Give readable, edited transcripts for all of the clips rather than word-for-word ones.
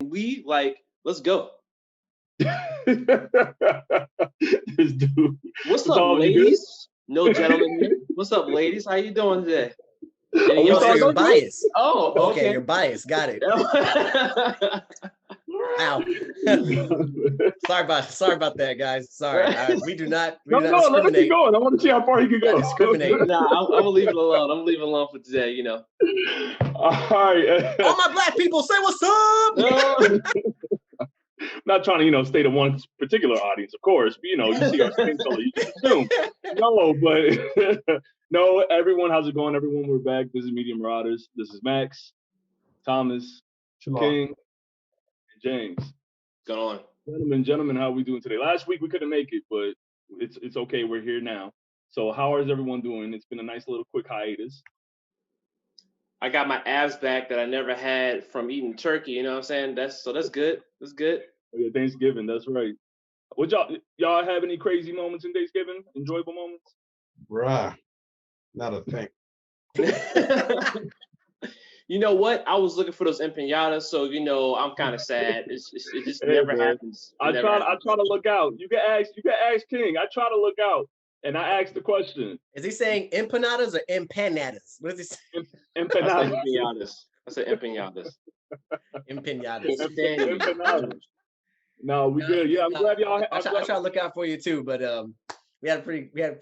Let's go. This dude. What's up, ladies? No gentlemen here. What's up, ladies? How you doing today? Oh, so you're biased. Oh, okay. You're biased. Got it. Wow. sorry about that, guys. Sorry. We do not discriminate. Let me keep going. I want to see how far you can go. Discriminate. Nah, I'm gonna leave it alone. I'm leaving it alone for today. You know. All right. All my black people, say what's up. Not trying to, stay to one particular audience, of course. But, you see our skin color, you just assume. No, but no, everyone, how's it going? Everyone, we're back. This is Media Marauders. This is Max, Thomas, King, and James. What's going on? Gentlemen, how are we doing today? Last week we couldn't make it, but it's okay. We're here now. So how is everyone doing? It's been a nice little quick hiatus. I got my abs back that I never had from eating turkey. You know what I'm saying? That's good. That's good. Oh, yeah, Thanksgiving. That's right. What y'all have any crazy moments in Thanksgiving? Enjoyable moments? Bruh, not a thing. You know what? I was looking for those empanadas, so I'm kind of sad. It just never happens. I try to look out. You can ask King. I try to look out. And I asked the question. Is he saying empanadas or empanadas? What is he saying? Empanadas. I said empanadas. Empanadas. No, we good. Yeah, I'm glad y'all. I try to look out for you too, but we had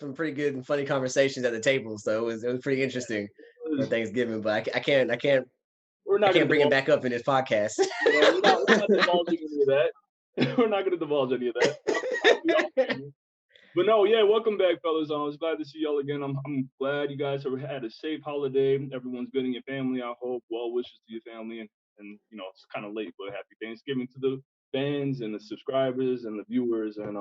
some pretty good and funny conversations at the table, so it was pretty interesting for Thanksgiving. But I can't bring it back up in this podcast. Yeah, we're not divulging any of that. We're not going to divulge any of that. But no, yeah, welcome back, fellas. I was glad to see y'all again. I'm glad you guys have had a safe holiday. Everyone's good in your family, I hope. Well wishes to your family. And it's kind of late, but happy Thanksgiving to the fans and the subscribers and the viewers. And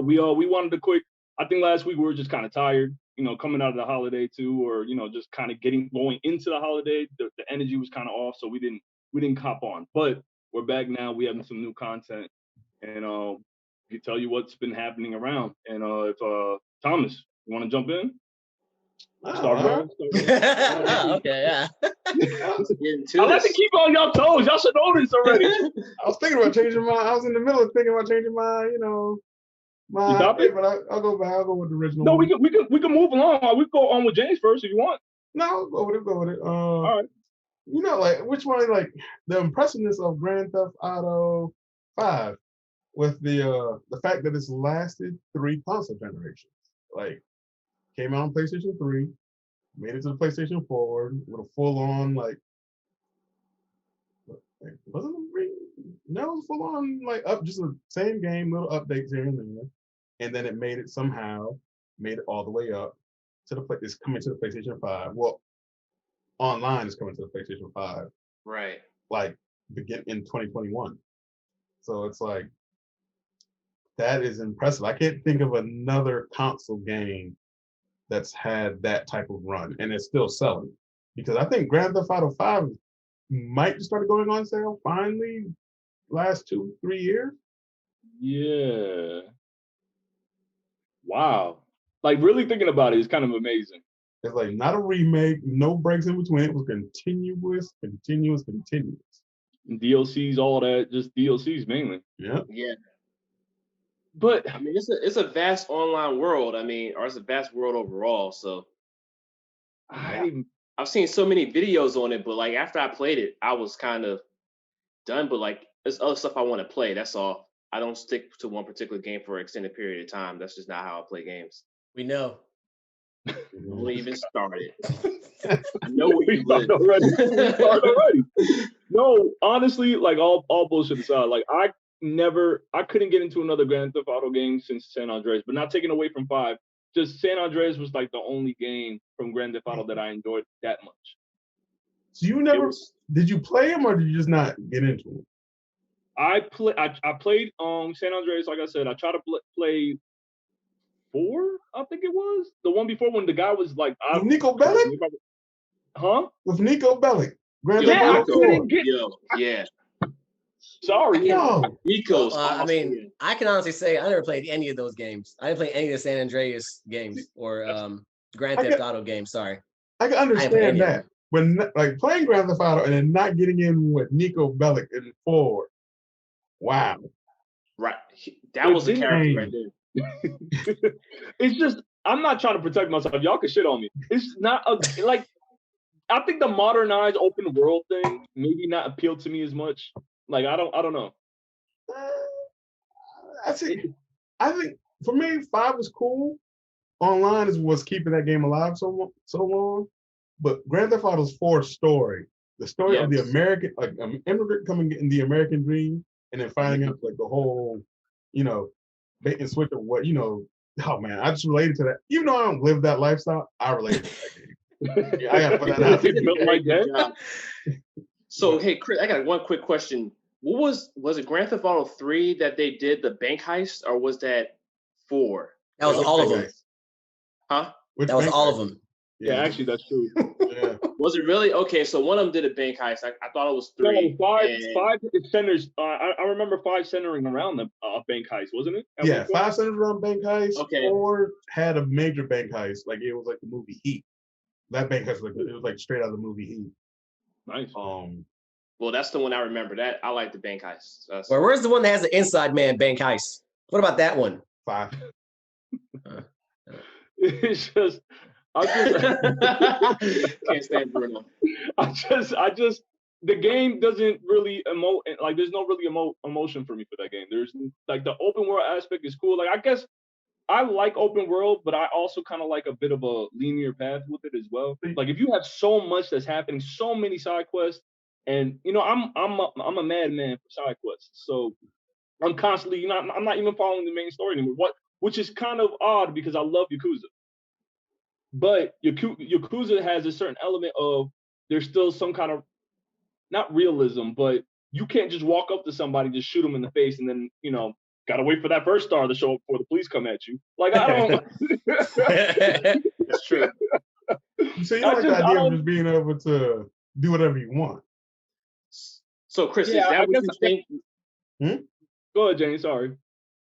we wanted to quick. I think last week we were just kind of tired, coming out of the holiday too, or just kind of going into the holiday. The energy was kind of off, so we didn't hop on. But we're back now. We have some new content, and can tell you what's been happening around. And if Thomas, you want to jump in? Okay, yeah. I like to keep on y'all toes. Y'all should know this already. I was thinking about changing I was in the middle of thinking about changing my topic, but I'll go back. I'll go with the original. No, we can move along. We can go on with James first if you want. No, I'll go with it. All right. Which one? The impressiveness of Grand Theft Auto 5. With the fact that it's lasted 3 console generations. Came out on PlayStation 3, made it to the PlayStation 4 with a full-on wasn't it? No, it was full-on up, just the same game, little updates here and there, and then it made it all the way up to it's coming to the PlayStation 5. Well, online is coming to the PlayStation 5. Right. Begin in 2021. So it's that is impressive. I can't think of another console game that's had that type of run, and it's still selling. Because I think Grand Theft Auto 5 might just start going on sale finally last 2-3 years. Yeah. Wow. Really thinking about it is kind of amazing. It's not a remake, no breaks in between. It was continuous. And DLCs, all that, just DLCs mainly. Yeah. Yeah. But I mean, it's a vast online world. I mean, or it's a vast world overall. So I've seen so many videos on it, but after I played it, I was kind of done. But there's other stuff I want to play. That's all. I don't stick to one particular game for an extended period of time. That's just not how I play games. We know. We even started. I know what you did already. No, honestly, all bullshit aside, I couldn't get into another Grand Theft Auto game since San Andreas, but not taking away from 5. Just San Andreas was the only game from Grand Theft Auto that I enjoyed that much. So did you play them or did you just not get into them? I played San Andreas, like I said. I tried to play 4, I think it was. The one before when the guy was with Nico Bellic? Huh? With Nico Bellic. Grand Theft Auto 4. Yeah. Sorry. Nico's. I mean, I can honestly say I never played any of those games. I didn't play any of the San Andreas games or Grand Theft Auto games. Sorry. I can understand that. when like playing Grand Theft Auto and then not getting in with Nico Bellic in 4. Wow. Right. That was the character right there. It's just, I'm not trying to protect myself. Y'all can shit on me. It's not like, I think the modernized open world thing maybe not appeal to me as much. Like, I don't know. I think for me, 5 was cool. Online was keeping that game alive so long. But Grand Theft Auto's 4 story, the story of the American, like an immigrant coming in the American dream, and then finding out like the whole, bait and switch of what, oh man, I just related to that. Even though I don't live that lifestyle, I related to that game. Yeah, I gotta put that out. Like that. So hey, Chris, I got one quick question. What was it Grand Theft Auto 3 that they did the bank heist, or was that 4? That was all of them. Huh? That was all of them. Yeah, actually, that's true. Yeah. Was it really? Okay, so one of them did a bank heist. I thought it was 3. No, 5 centers. I remember 5 centering around the bank heist, wasn't it? Yeah, 5 centers around bank heist. Okay. 4 had a major bank heist, like it was like the movie Heat. That bank heist, it was like straight out of the movie Heat. Nice. Well, that's the one I remember. That I like the bank heist. Well, where's the one that has the Inside Man bank heist? What about that one? 5. It's just. Can't stand Bruno. The game doesn't really emote, like there's no really emotion for me for that game. There's like the open world aspect is cool. Like I guess I like open world, but I also kind of like a bit of a linear path with it as well. Like if you have so much that's happening, so many side quests, and I'm a madman for side quests, so I'm constantly I'm not even following the main story anymore. Which is kind of odd because I love Yakuza. But Yakuza has a certain element of there's still some kind of not realism, but you can't just walk up to somebody, just shoot them in the face, and then gotta wait for that first star to show up before the police come at you. Like I don't. That's true. So you like the idea of just being able to do whatever you want. So Chris, is that what you think? Go ahead, Jane. Sorry.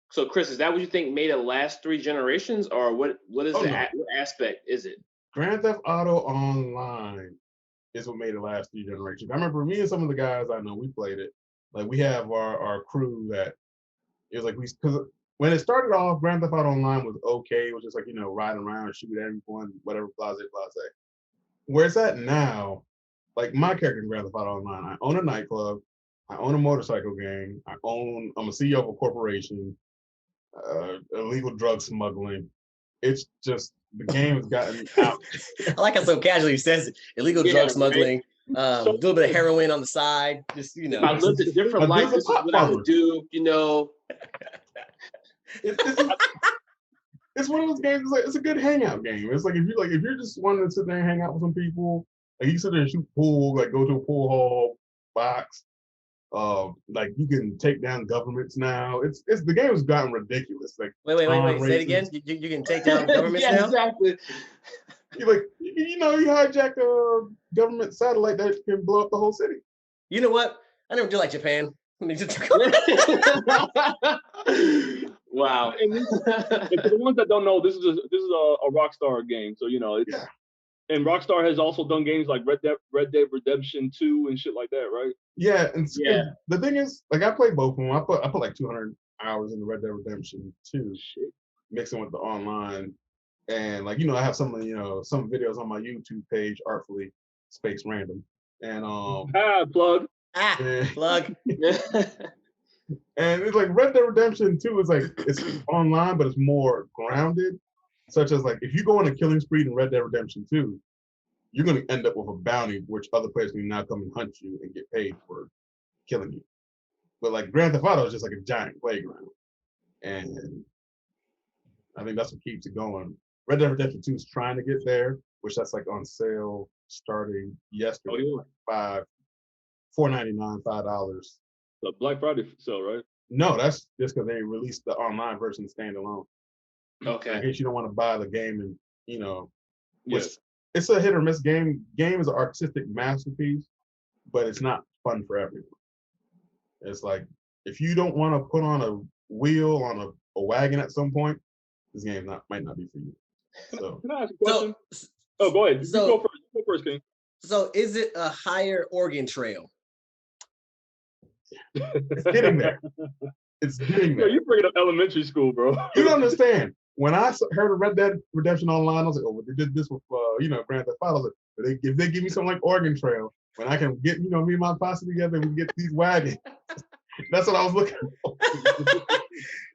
So, Chris, is that what you think made it last 3 generations, or what is what aspect is it? Grand Theft Auto Online is what made it last 3 generations. I remember me and some of the guys I know, we played it. Like we have our crew that it was like because when it started off, Grand Theft Auto Online was okay. It was just like riding around, shoot everyone, whatever, blase. Where it's at now, like my character in Grand Theft Auto Online, I own a nightclub, I own a motorcycle gang, I'm a CEO of a corporation. Illegal drug smuggling. It's just the game has gotten out. I like how so casually he says it. Illegal drug smuggling, a little bit of heroin on the side. Just I lived a different life. This is what I would do. It's one of those games. It's a good hangout game. It's like if you're just wanting to sit there and hang out with some people, like you sit there and shoot pool, like go to a pool hall box. Like you can take down governments now. It's the game has gotten ridiculous. Like wait. Say it again. You can take down governments now. Exactly. You hijack a government satellite that can blow up the whole city. You know what? I never do like Japan. Wow. And for the ones that don't know, this is a Rockstar game, so it's. Yeah. And Rockstar has also done games like Red Dead Redemption 2 and shit like that, right? Yeah, and the thing is, like I played both of them. I put like 200 hours in the Red Dead Redemption 2, mixing with the online, and like I have some some videos on my YouTube page, artfully spaced random, and plug. Plug. And it's like Red Dead Redemption 2 is like it's online, but it's more grounded. Such as like if you go on a killing spree in Red Dead Redemption 2, you're going to end up with a bounty, which other players can now come and hunt you and get paid for killing you. But like Grand Theft Auto is just like a giant playground, and I think that's what keeps it going. Red Dead Redemption 2 is trying to get there, which that's like on sale starting yesterday. $4.99, $5. The Black Friday sale, right? No, that's just because they released the online version standalone. Okay. In case you don't want to buy the game, and yes, it's a hit or miss game. Game is an artistic masterpiece, but it's not fun for everyone. It's like if you don't want to put on a wheel on a wagon at some point, this game might not be for you. So can I ask a question? Go ahead. You go first, King. So is it a higher Oregon Trail? It's getting there. It's getting Yo, there. you bringing up elementary school, bro. You don't understand. When I heard of Red Dead Redemption Online, I was like, oh, they did this with, Grand Theft Auto. I was like, if they give me something like Oregon Trail, when I can get, me and my posse together, we can get these wagons. That's what I was looking for.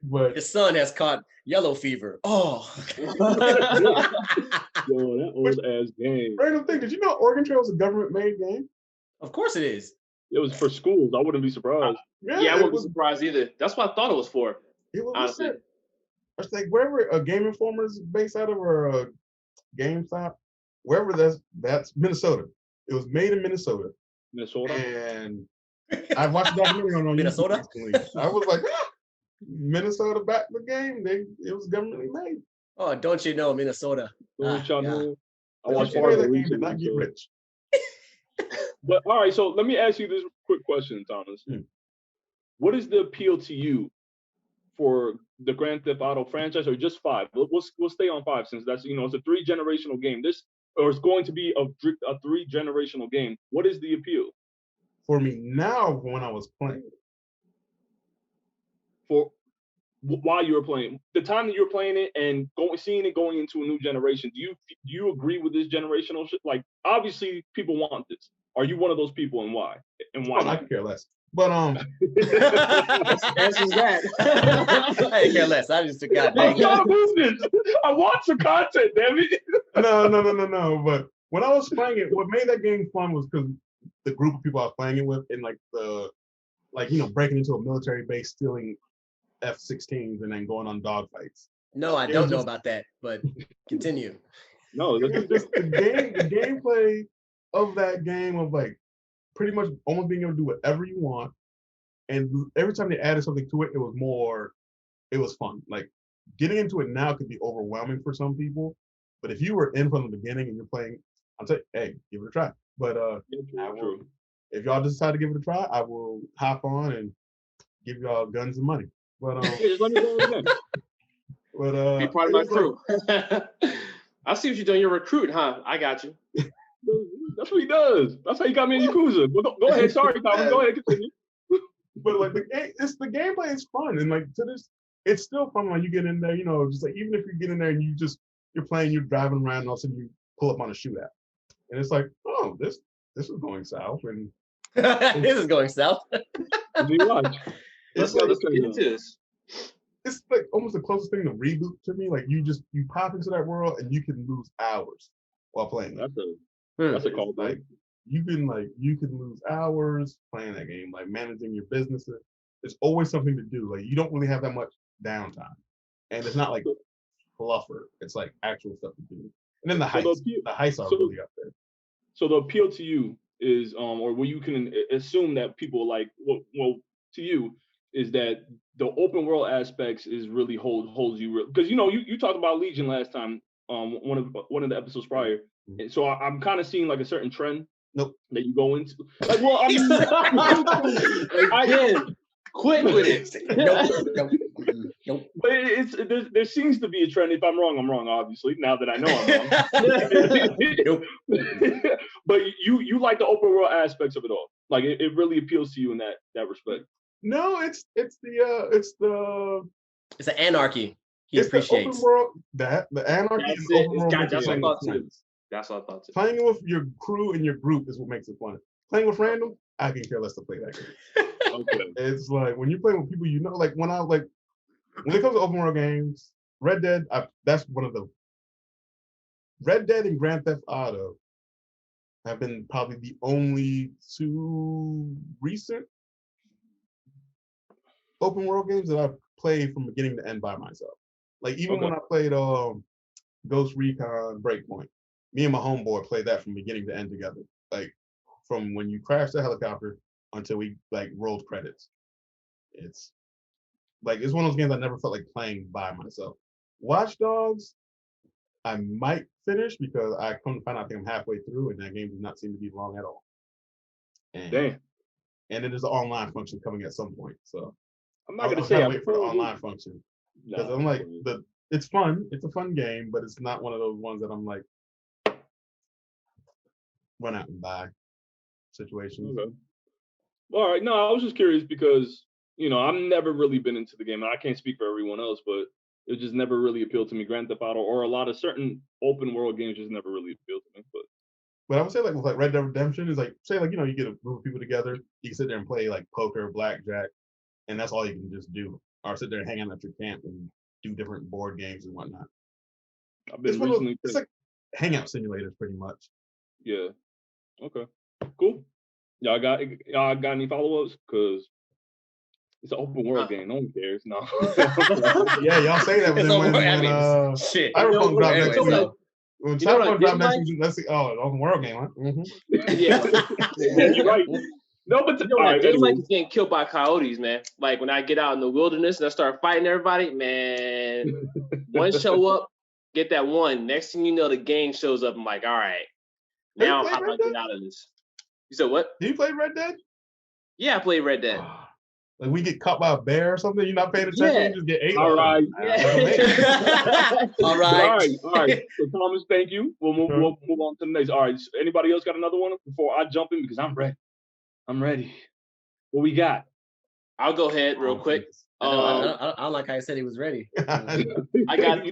But your son has caught yellow fever. Oh. Yo, that old ass game. Random thing, did you know Oregon Trail is a government-made game? Of course it is. It was for schools. I wouldn't be surprised. Yeah, I wouldn't be surprised either. That's what I thought it was for. It was honestly. It's like wherever a Game Informer is based out of, or a GameStop, wherever that's Minnesota. It was made in Minnesota. Minnesota. And I watched the documentary on Minnesota. YouTube. I was like, Minnesota back in the game. It was governmentally made. Oh, don't you know Minnesota? Don't y'all know? I watched part of the game did not get rich. But all right, so let me ask you this quick question, Thomas. What is the appeal to you for the Grand Theft Auto franchise, or just 5? We'll stay on 5 since that's it's a 3-generational game. It's going to be a 3-generational game. What is the appeal? For me now, when I was playing. For while you were playing, the time that you were playing it and seeing it going into a new generation, do you agree with this generational shit? Like, obviously, people want this. Are you one of those people, and why? And why? I could care less. But answers that. I care less. I just got I'm trying to move this. I want some content, damn it. No. But when I was playing it, what made that game fun was because the group of people I was playing it with, and breaking into a military base, stealing F-16s, and then going on dogfights. No, I don't know about that, but continue. No, the gameplay of that game of pretty much almost being able to do whatever you want, and every time they added something to it, it was fun. Like, getting into it now could be overwhelming for some people, but if you were in from the beginning and you're playing, I'll tell you, hey, give it a try. But if y'all decide to give it a try, I will hop on and give y'all guns and money. But just let me go again. But be part of my crew. I see what you're doing. You're a recruit, huh? I got you. That's what he does. That's how he got me in Yakuza. Go ahead. Sorry, Thomas. Go ahead. Continue. But the gameplay is fun, and it's still fun when you get in there. Just even if you get in there and you're playing, you're driving around, and all of a sudden you pull up on a shootout, and it's like, oh, this is going south, and this is going south. Let's get into this. It's like almost the closest thing to reboot to me. Like you pop into that world and you can lose hours while playing. That's a call. Like you can lose hours playing that game, like managing your businesses. There's always something to do. Like you don't really have that much downtime, and it's not like fluffer. It's like actual stuff to do. And then the heists are really up there. So the appeal to you is, or where you can assume that people like, well, to you is that the open world aspects is really holds you, because you talked about Legion last time, one of the episodes prior. And so I'm kind of seeing like a certain trend. Nope. That you go into. Like, well, I mean, again, quit with it. Nope. But there seems to be a trend. If I'm wrong, I'm wrong. Obviously, now that I know I'm wrong. But you like the open world aspects of it all. Like it really appeals to you in that respect. No, it's the anarchy. He appreciates the open world, the anarchy. That's what I thought too. Playing with your crew and your group is what makes it fun. Playing with random, I can care less to play that game. Okay. It's like when you're playing with people like when it comes to open world games, Red Dead, that's one of the Red Dead and Grand Theft Auto have been probably the only 2 recent open world games that I've played from beginning to end by myself. Like even when I played Ghost Recon Breakpoint, me and my homeboy played that from beginning to end together. Like from when you crash the helicopter until we rolled credits. It's one of those games I never felt like playing by myself. Watch Dogs, I might finish because I come to find out I think I'm halfway through and that game does not seem to be long at all. Damn. And it is an online function coming at some point. So I'm not gonna say I'm wait for the online function. Because I'm like it's fun. It's a fun game, but it's not one of those ones that I'm like run out and buy situations. Okay. All right. No, I was just curious because, I've never really been into the game. And I can't speak for everyone else, but it just never really appealed to me. Grand Theft Auto or a lot of certain open world games just never really appealed to me. But I would say like with like Red Dead Redemption is like, say like, you get a group of people together, you can sit there and play like poker, blackjack, and that's all you can just do. Or sit there and hang out at your camp and do different board games and whatnot. It's like hangout simulators pretty much. Yeah. Okay. Cool. Y'all got any follow-ups? Because it's an open world game. No one cares. No. Yeah, y'all say that, but then when shit. Cyberpunk dropped next week. When Cyberpunk dropped next week, let's see. Oh, an open world game, huh? Mm-hmm. Yeah. You're right. No, but they like getting killed by coyotes, man. Like when I get out in the wilderness and I start fighting everybody, man. One show up, get that one. Next thing you know, the gang shows up. I'm like, all right, now how do I get out of this? You said what? Did you play Red Dead? Yeah, I played Red Dead. Like we get caught by a bear or something, you're not paying attention, you just get ate. All right. All right. So Thomas, thank you. We'll move on to the next. All right. So anybody else got another one before I jump in because I'm ready. What we got? I'll go ahead real quick. I don't like how he said he was ready. I got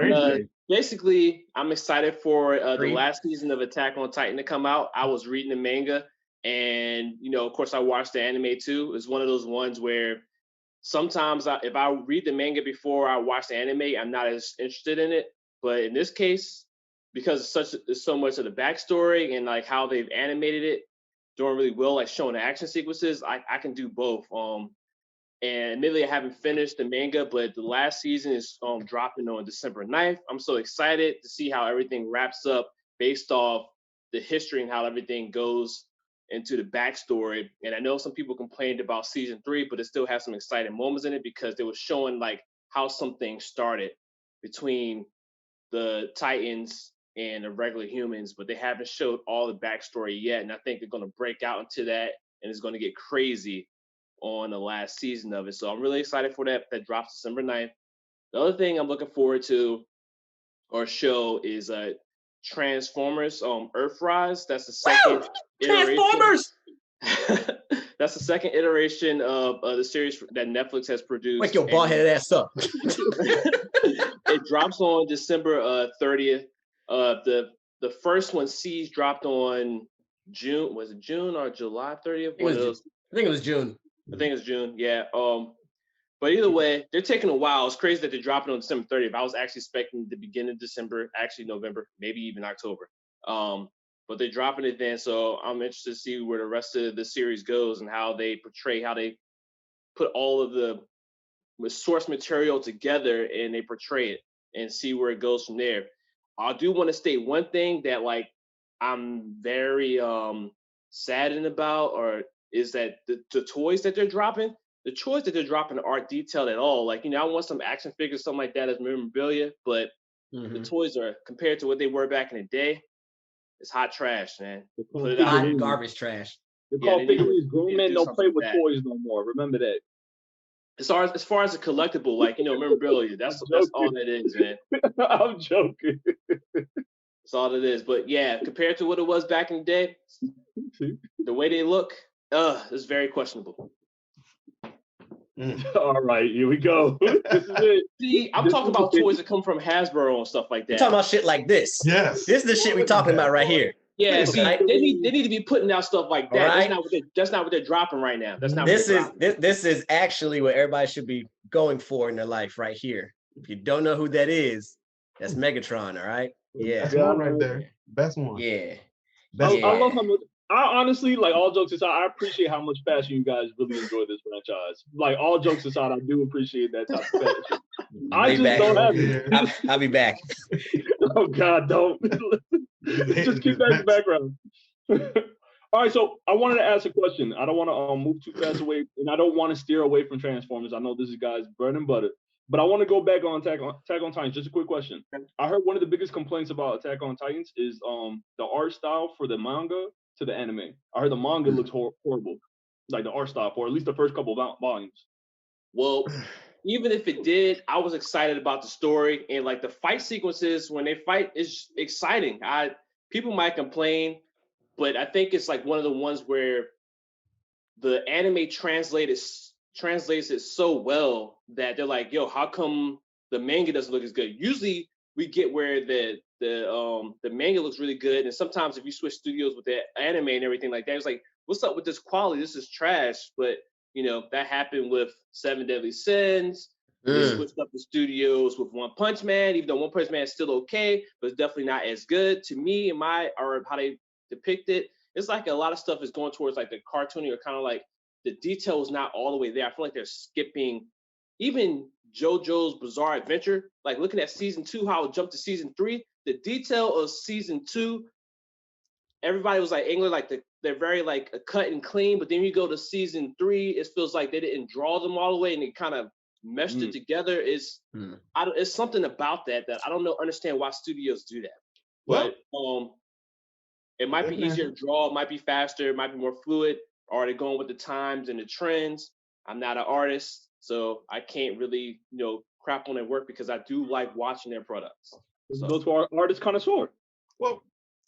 basically. I'm excited for the last season of Attack on Titan to come out. I was reading the manga, and of course, I watched the anime too. It's one of those ones where sometimes if I read the manga before I watch the anime, I'm not as interested in it. But in this case, because it's so much of the backstory and like how they've animated it, doing really well, like showing the action sequences, I can do both. And admittedly, I haven't finished the manga, but the last season is dropping on December 9th. I'm so excited to see how everything wraps up based off the history and how everything goes into the backstory. And I know some people complained about season 3, but it still has some exciting moments in it because they were showing like how some things started between the Titans and the regular humans, but they haven't showed all the backstory yet. And I think they're going to break out into that, and it's going to get crazy on the last season of it. So I'm really excited for that. That drops December 9th. The other thing I'm looking forward to or show is Transformers Earthrise. That's the second iteration. Transformers! That's the second iteration of the series that Netflix has produced. Wake your bald-headed ass up. It drops on December 30th. The first one, Siege, dropped on June. Was it June or July 30th? I think it was June. I think it's June, yeah. But either way, they're taking a while. It's crazy that they're dropping on December 30th. I was actually expecting the beginning of December, actually November, maybe even October. But they're dropping it then, so I'm interested to see where the rest of the series goes and how they put all of the source material together and they portray it and see where it goes from there. I do want to state one thing that like I'm very saddened about, or is that the toys that they're dropping, aren't detailed at all. Like, I want some action figures, something like that as memorabilia, but the toys are, compared to what they were back in the day, it's hot trash, man. Put it out. Garbage trash. They're called figurines. Grown men don't play with toys no more. Remember that. As far as a collectible, like, memorabilia, that's all it is, man. I'm joking. That's all it is. But yeah, compared to what it was back in the day, the way they look, it's very questionable. All right, here we go. This is it. See, I'm talking about toys that come from Hasbro and stuff like that. We're talking about shit like this. Yes. This is the shit we're talking about right here. Yeah, see, they need to be putting out stuff like that. Right? That's not what they're dropping right now. That's not. This is actually what everybody should be going for in their life right here. If you don't know who that is, that's Megatron. All right. Yeah. That's one right there. Best one. Yeah. I love how much. I honestly, like, all jokes aside, I appreciate how much passion you guys really enjoy this franchise. Like, all jokes aside, I do appreciate that type of passion. I just don't have it. I'll be back. Oh, God, don't. Just keep that in the background. All right, so I wanted to ask a question. I don't want to move too fast away, and I don't want to steer away from Transformers. I know this is guys' bread and butter. But I want to go back on Attack on Titans. Just a quick question. I heard one of the biggest complaints about Attack on Titans is the art style for the manga to the anime. I heard the manga looks horrible, like the art style for at least the first couple of volumes. Well, even if it did, I was excited about the story, and like the fight sequences when they fight is exciting. People might complain but I think it's like one of the ones where the anime translates it so well that they're like, yo, how come the manga doesn't look as good? Usually we get where the manga looks really good, and sometimes if you switch studios with the anime and everything like that, it's like, what's up with this quality? This is trash. But that happened with Seven Deadly Sins. They switched up the studios with One Punch Man, even though One Punch Man is still okay, but it's definitely not as good to me. Or how they depict it. It's like a lot of stuff is going towards like the cartoony, or kind of like the detail is not all the way there. I feel like they're skipping even JoJo's Bizarre Adventure. Like looking at season 2, how it jumped to season 3, the detail of season 2, everybody was like angry, like they're very like a cut and clean. But then you go to season 3, it feels like they didn't draw them all the way, and they kind of meshed it together. It's something about that I don't understand why studios do that. But it might be easier to draw, it might be faster, it might be more fluid. Or are they going with the times and the trends? I'm not an artist, so I can't really, crap on their work, because I do like watching their products. So. Go to our artist connoisseur. Well,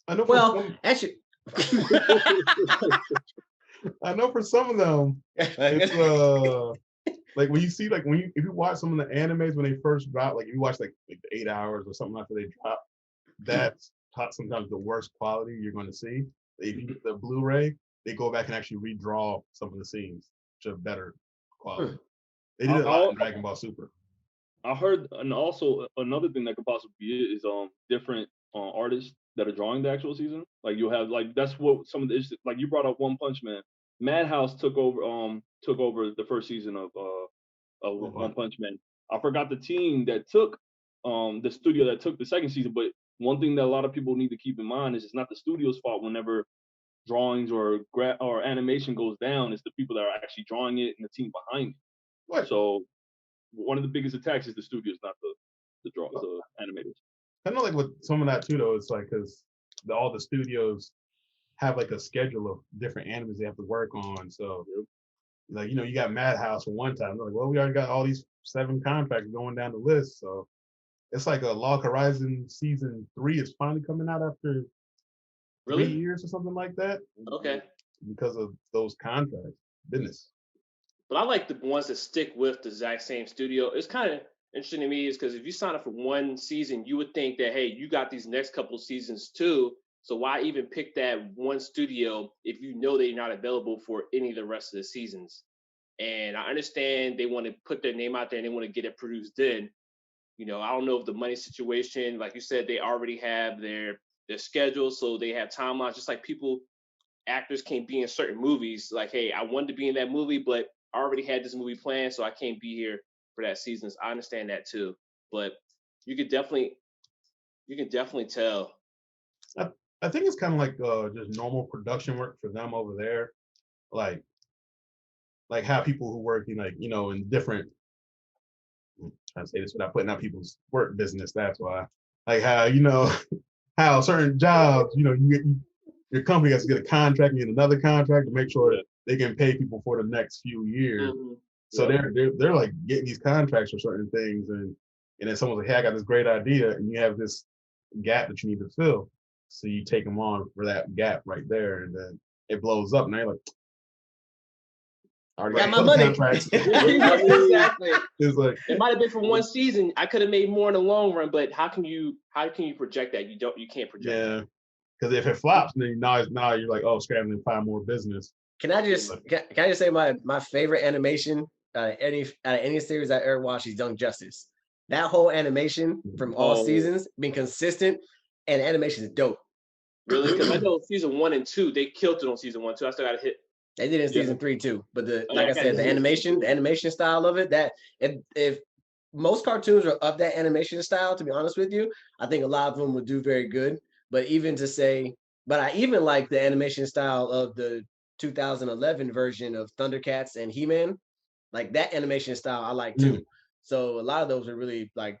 I know. Actually, I know for some of them, it's like when you see, like if you watch some of the animes when they first drop, like if you watch like the 8 hours or something after they drop, that's sometimes the worst quality you're going to see. If you get the Blu-ray, they go back and actually redraw some of the scenes to better quality. They did it a lot in Dragon Ball Super. I heard, and also another thing that could possibly be it is different artists that are drawing the actual season. Like you'll have that's what some of the issues. Like you brought up One Punch Man. Madhouse took over the first season of One Punch Man. I forgot the team that took the studio that took the second season, but one thing that a lot of people need to keep in mind is it's not the studio's fault whenever drawings or animation goes down. It's the people that are actually drawing it and the team behind it. What? So one of the biggest attacks is the studios, not the animators. I know, like with some of that too, though, it's like because all the studios have like a schedule of different animes they have to work on. So, like you got Madhouse for one time. They're like, well, we already got all these 7 contracts going down the list. So it's like a Log Horizon season 3 is finally coming out after 3 years or something like that. Okay. Because of those contracts, business. But I like the ones that stick with the exact same studio. It's kind of interesting to me is because if you sign up for one season, you would think that, hey, you got these next couple of seasons too. So why even pick that one studio if you know they're not available for any of the rest of the seasons? And I understand they want to put their name out there and they want to get it produced in. I don't know if the money situation, like you said, they already have their schedule, so they have timelines, just like actors can't be in certain movies. Like, hey, I wanted to be in that movie, but I already had this movie planned, so I can't be here for that season. I understand that too, but you can definitely tell. I think it's kind of like just normal production work for them over there, like how people who work in different. I'm trying to say this without putting out people's work business. That's why, like how how certain jobs, your company has to get a contract and get another contract to make sure that they can pay people for the next few years. So they're like getting these contracts for certain things, and then someone's like, hey, I got this great idea, and you have this gap that you need to fill. So you take them on for that gap right there, and then it blows up, and they're like, I already got my money. Exactly. It's like it might have been for one season. I could have made more in the long run, but how can you project that? You can't project. Yeah, because if it flops, then now you're like, oh, scrambling to find more business. Can I just say my favorite animation any series I ever watched is Young Justice. That whole animation from all seasons been consistent, and animation is dope. Really? Because I know season 1 and 2 they killed it on season 1 too. I still got to hit. They did it in season 3 too, but like I said, the animation style of it. That if most cartoons are of that animation style, to be honest with you, I think a lot of them would do very good. But I even like the animation style of the 2011 version of Thundercats and He-Man. Like that animation style, I like too. So a lot of those are really like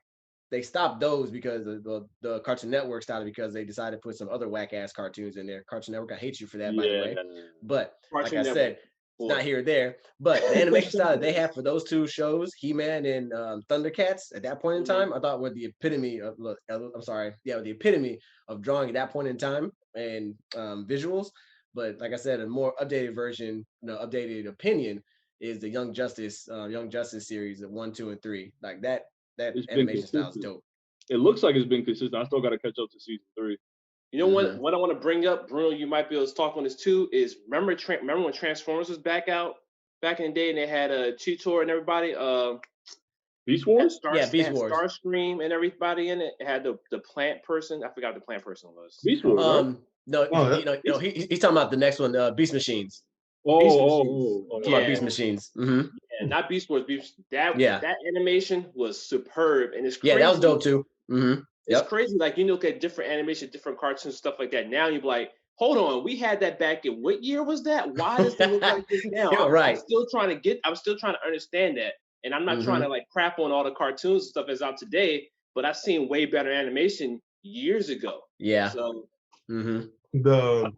they stopped those because of the Cartoon Network style, because they decided to put some other whack ass cartoons in there. Cartoon Network, I hate you for that, by the way. But Cartoon like I said, it's not here or there. But the animation style that they have for those two shows, He-Man and Thundercats, at that point in time, I thought were the epitome of the epitome of drawing at that point in time. and visuals. But like I said, a more updated version, updated opinion is the Young Justice series of 1, 2, and 3. Like that animation style is dope. It looks like it's been consistent. I still got to catch up to season 3. You know what I want to bring up, Bruno? You might be able to talk on this too. Is remember when Transformers was back in the day, and they had Cheetor and everybody. Beast Wars? Beast Wars. Starscream and everybody in it. It had the plant person. I forgot what the plant person was. Beast Wars. Right? No, he's talking about the next one, Beast Machines. Talking about Beast Machines. Mm-hmm. Yeah, not Beast Wars. That animation was superb, and it's crazy. Yeah, that was dope too. Mm-hmm. It's crazy. Like you look at different animation, different cartoons, stuff like that. Now you're like, hold on, we had that back in what year was that? Why does it look like this now? I'm still trying to understand that. And I'm not trying to like crap on all the cartoons and stuff that's out today, but I've seen way better animation years ago. Yeah. So the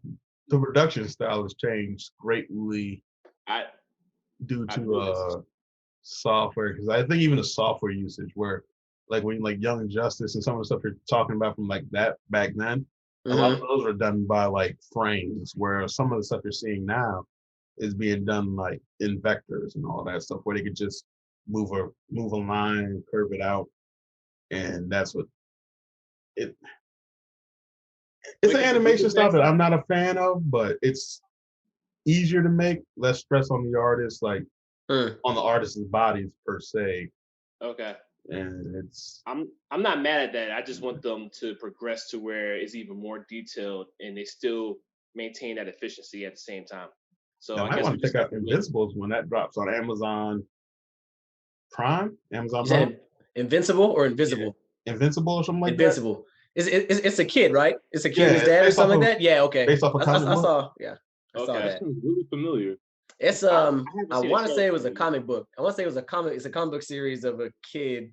production style has changed greatly due to software, because I think even the software usage, where like when like Young Justice and some of the stuff you're talking about from like that back then, a lot of those were done by like frames, where some of the stuff you're seeing now is being done like in vectors and all that stuff, where they could just move a line, curve it out, and that's what it's an animation style that I'm not a fan of, but it's easier to make, less stress on the artist, like on the artist's bodies per se. Okay. And I'm not mad at that. I just want them to progress to where it's even more detailed and they still maintain that efficiency at the same time. So I want to check out Invincibles when that drops on Amazon Prime. Prime? Invincible or Invisible? Yeah. Invincible or something like Invincible. That. It's a kid, right? It's a kid and his dad or something like that? Yeah, okay. Based off a comic book? I saw that. Really familiar. It's I want to say it was a comic book. I want to say it's a comic book series of a kid,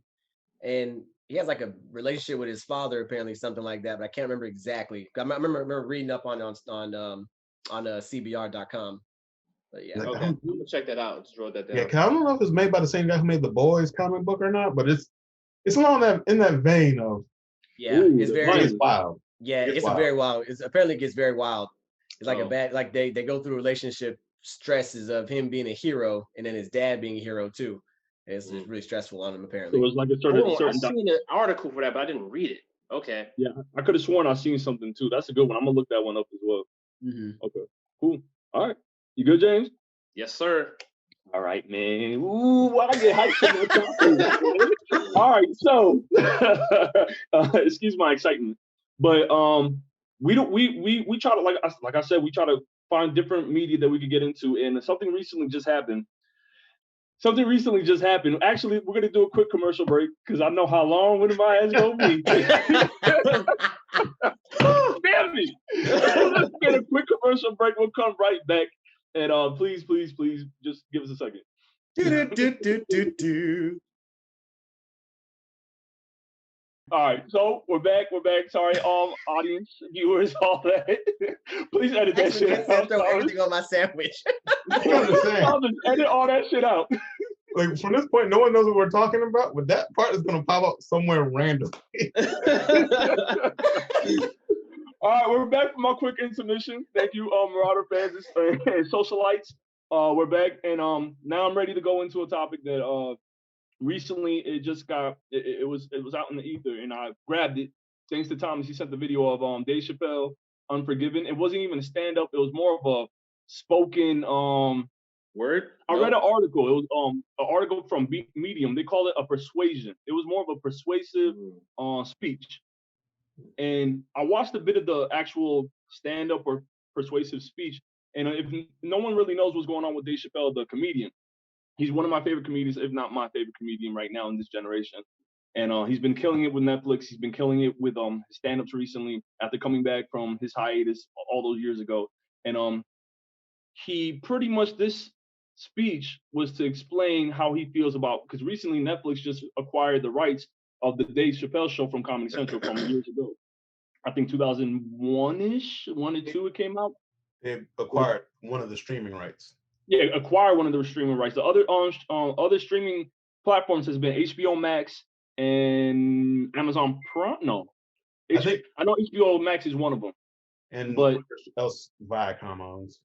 and he has like a relationship with his father, apparently, something like that, but I can't remember exactly. I remember reading up on CBR.com. But yeah, okay. I'm gonna check that out. Just wrote that down. Yeah, cause I don't know if it's made by the same guy who made the Boys comic book or not, but it's along in that vein of it's wild. Yeah, it's a very wild. Apparently it gets very wild. It's like a bad, like they go through relationship stresses of him being a hero and then his dad being a hero too. It's really stressful on him apparently. So it was like a certain. I've seen an article for that, but I didn't read it. Okay. Yeah, I could have sworn I seen something too. That's a good one. I'm gonna look that one up as well. Okay, cool. All right, you good, James? Yes, sir. All right, man. Ooh, why I get hyped? All right, so excuse my excitement, but we try to like I said, we try to find different media that we could get into, and something recently just happened. Actually, we're gonna do a quick commercial break because I know how long one of my ass gonna be. Damn me! Let's get a quick commercial break. We'll come right back, and please, just give us a second. All right, so we're back. Sorry, audience, viewers, all that. Please edit that shit out. Throw everything on my sandwich. I'll just edit all that shit out. Like from this point, no one knows what we're talking about, but that part is gonna pop up somewhere randomly. All right, we're back from our quick intermission. Thank you, Marauder fans and socialites. We're back, and now I'm ready to go into a topic that recently it was out in the ether, and I grabbed it thanks to Thomas. He sent the video of Dave Chappelle, Unforgiven. It wasn't even a stand-up. It was more of a spoken word. I read an article. It was an article from Medium. They call it a persuasion. It was more of a persuasive speech. And I watched a bit of the actual stand-up or persuasive speech. And if no one really knows what's going on with Dave Chappelle, the comedian, he's one of my favorite comedians, if not my favorite comedian right now in this generation. And he's been killing it with Netflix. He's been killing it with his stand-ups recently after coming back from his hiatus all those years ago. And he pretty much, this speech was to explain how he feels about, because recently Netflix just acquired the rights of the Dave Chappelle show from Comedy Central from years ago. I think 2001-ish, 1 or 2 it came out. They acquired one of the streaming rights. Yeah, acquire one of the streaming rights. The other streaming platforms has been HBO Max and Amazon Prime. No, I know HBO Max is one of them. And but what else Viacom owns?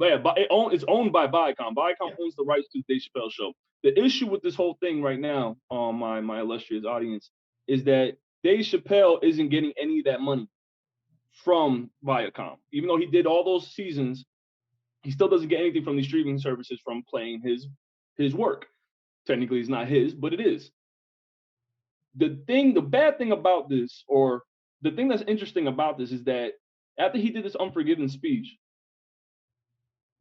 yeah, but it's owned by Viacom. Viacom owns the rights to the Dave Chappelle show. The issue with this whole thing right now, my illustrious audience, is that Dave Chappelle isn't getting any of that money from Viacom. Even though he did all those seasons, he still doesn't get anything from these streaming services from playing his work. Technically, it's not his, but it is. The bad thing about this, or the thing that's interesting about this, is that after he did this Unforgiven speech,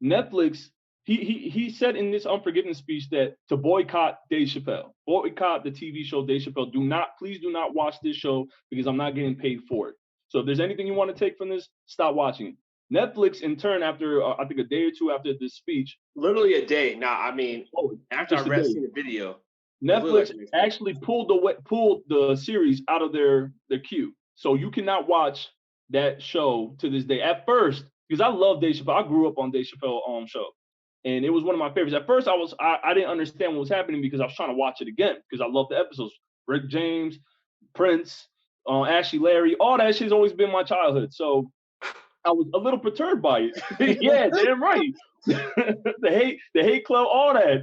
Netflix, he said in this Unforgiven speech that to boycott Dave Chappelle, boycott the TV show Dave Chappelle. Please do not watch this show because I'm not getting paid for it. So if there's anything you want to take from this, stop watching it. Netflix, in turn, after I think a day or two after this speech, literally a day. Nah, I mean, after I read seen the video, Netflix actually pulled the series out of their queue, so you cannot watch that show to this day. At first, because I love Dave Chappelle, I grew up on Dave Chappelle show, and it was one of my favorites. At first, I didn't understand what was happening because I was trying to watch it again because I love the episodes. Rick James, Prince, Ashley Larry, all that shit's always been my childhood. So I was a little perturbed by it. Yeah, damn right. the hate club, all that.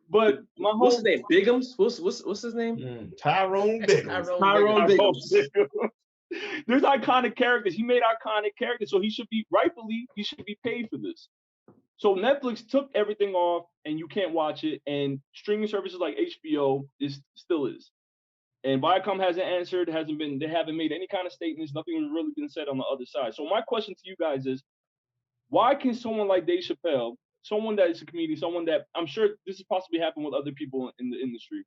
But what's his name? Biggums? What's his name? Tyrone Biggums. Tyrone Biggums. There's iconic characters. He made iconic characters, so he should be paid for this. So Netflix took everything off, and you can't watch it. And streaming services like HBO still is. And Viacom hasn't answered. They haven't made any kind of statements. Nothing has really been said on the other side. So my question to you guys is, why can someone like Dave Chappelle, someone that is a comedian, someone that I'm sure this has possibly happened with other people in the industry,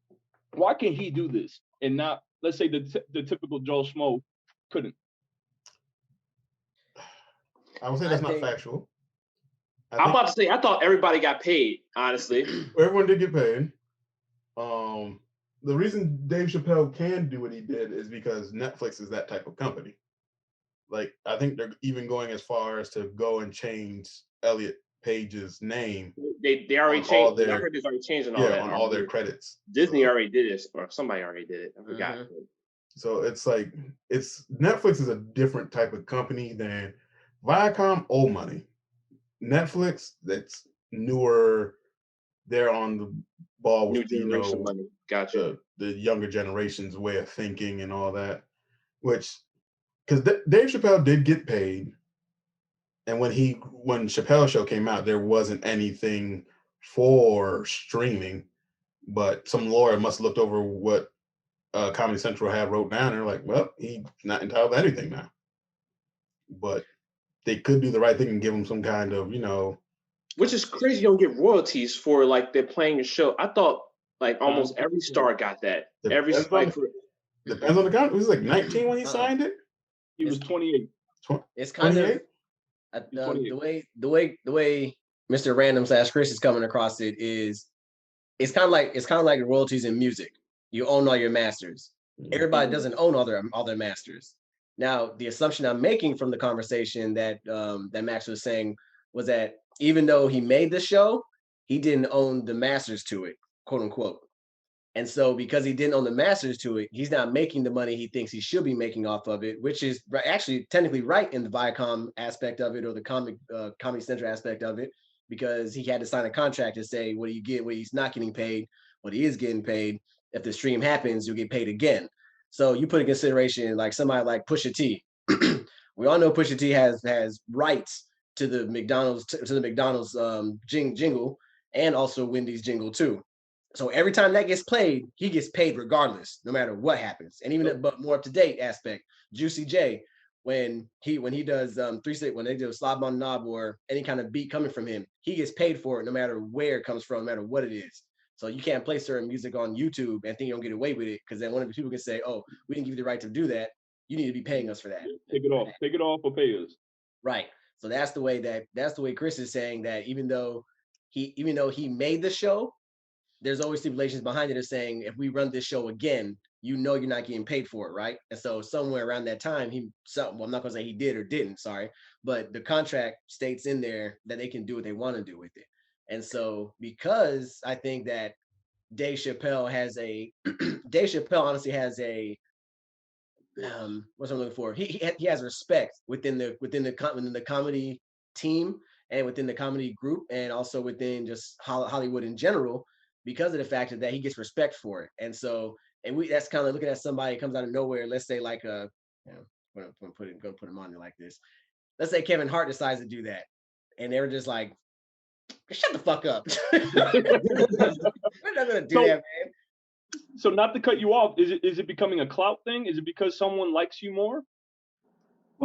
why can he do this and not, let's say, the typical Joe Schmo couldn't? I would say that's not factual. I'm about to say, I thought everybody got paid, honestly. Everyone did get paid. The reason Dave Chappelle can do what he did is because Netflix is that type of company. Like, I think they're even going as far as to go and change Elliot Page's name. They already changed. I heard it's already changed on all that. On all their credits. Disney already did it, or somebody already did it. I forgot. So it's like, Netflix is a different type of company than Viacom. Old money. Netflix, that's newer. They're on the ball with new generation money. Gotcha. The younger generation's way of thinking and all that. Which, because Dave Chappelle did get paid, and when Chappelle Show came out, there wasn't anything for streaming, but some lawyer must have looked over what Comedy Central had wrote down, and they're like, well, he's not entitled to anything now. But they could do the right thing and give him some kind of, which is crazy. You don't get royalties for like they're playing a show. I thought like almost every star got that. Depends on the contract. He was like 19 when he signed it. He was 28. It's kind of the way Mr. Random / Chris is coming across it is, it's kind of like the royalties in music. You own all your masters. Everybody doesn't own all their masters. Now, the assumption I'm making from the conversation that Max was saying was that even though he made the show, he didn't own the masters to it, quote unquote. And so because he didn't own the masters to it, he's not making the money he thinks he should be making off of it, which is actually technically right in the Viacom aspect of it, or the Comedy Central aspect of it, because he had to sign a contract to say what do you get, what he's not getting paid, what he is getting paid. If the stream happens, you'll get paid again. So you put in consideration like somebody like Pusha T. We all know Pusha T has rights to the McDonald's jingle, and also Wendy's jingle too. So every time that gets played, he gets paid regardless, no matter what happens. And even but more up to date aspect, Juicy J, when he does when they do a Slob on the Knob or any kind of beat coming from him, he gets paid for it no matter where it comes from, no matter what it is. So you can't play certain music on YouTube and think you don't get away with it, because then one of the people can say, "Oh, we didn't give you the right to do that. You need to be paying us for that." Take it off, or pay us. Right. So that's the way Chris is saying that even though he made the show, there's always stipulations behind it of saying, if we run this show again, you're not getting paid for it, right? And so somewhere around that time, I'm not gonna say he did or didn't, sorry, but the contract states in there that they can do what they want to do with it. And so because I think that Dave Chappelle honestly has a what's I'm looking for? He has respect within the comedy team and within the comedy group and also within just Hollywood in general because of the fact that he gets respect for it. And so that's kind of looking at somebody who comes out of nowhere. Let's say like I'm gonna put him on there like this. Let's say Kevin Hart decides to do that, and they were just like, "Shut the fuck up! We're not gonna do that, man." So not to cut you off, is it becoming a clout thing? Is it because someone likes you more?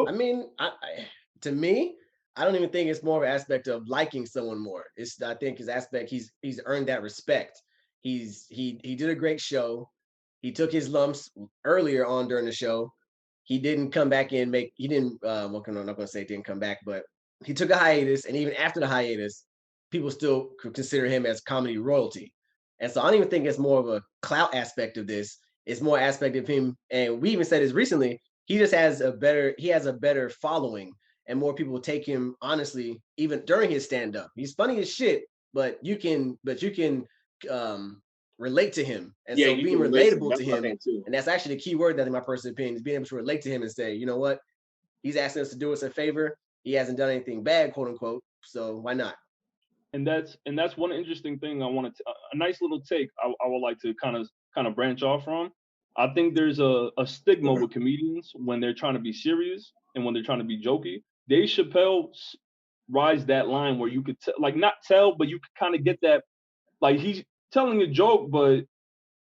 I mean, to me, I don't even think it's more of an aspect of liking someone more. I think his aspect, he's earned that respect. He did a great show. He took his lumps earlier on during the show. He didn't come back and he didn't, I'm not going to say didn't come back, but he took a hiatus. And even after the hiatus, people still consider him as comedy royalty. And so I don't even think it's more of a clout aspect of this. It's more aspect of him. And we even said this recently, he has a better following and more people take him honestly, even during his stand-up. He's funny as shit, but you can relate to him. And so being relatable to him, and that's actually the key word that in my personal opinion is being able to relate to him and say, you know what, he's asking us to do us a favor. He hasn't done anything bad, quote unquote. So why not? And that's one interesting thing I wanted to, a nice little take I would like to kind of branch off from. I think there's a stigma with comedians when they're trying to be serious and when they're trying to be jokey. Dave Chappelle rides that line where you could not tell, but you could kind of get that, like he's telling a joke, but